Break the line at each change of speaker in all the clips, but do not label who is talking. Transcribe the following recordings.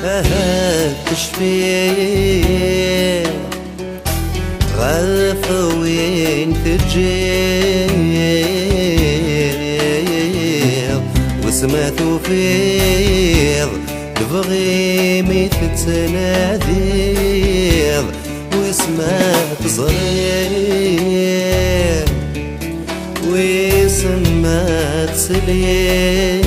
تشفي غرف وين تجير وسما توفير تبغي تتنادير وسما تصغير وسما تسلير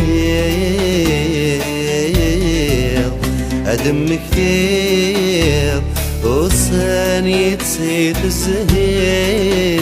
أدم كثير وثاني تسيد الزهير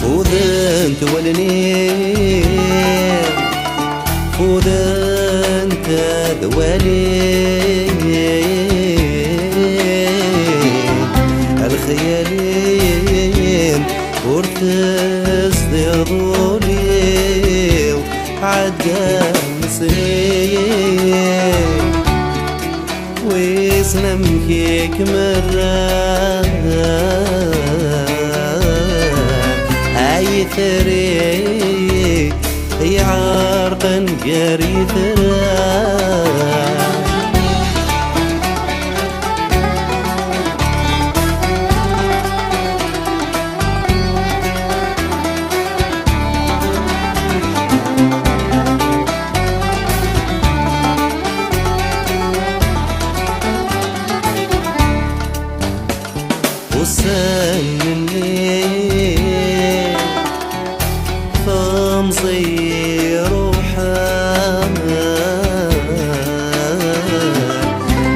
فوذن تولني فوذن تدولي الخيالين ورتزدير ضولي عدام سنين ويسلم كيك مرة ثري يعرقن قري ثرى وسنني فمصي روحها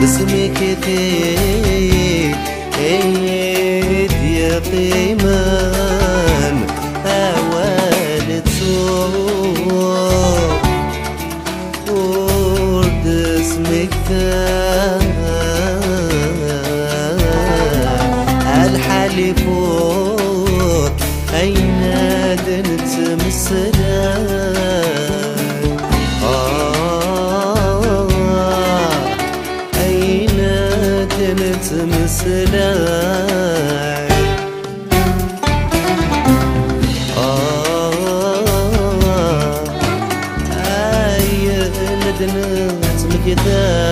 باسمك تيد يا قيمان أوال تسوق ورد اسمك الحالي فوق أين دنت مسلاك أين دنت مسلاك أين دنت مكتاك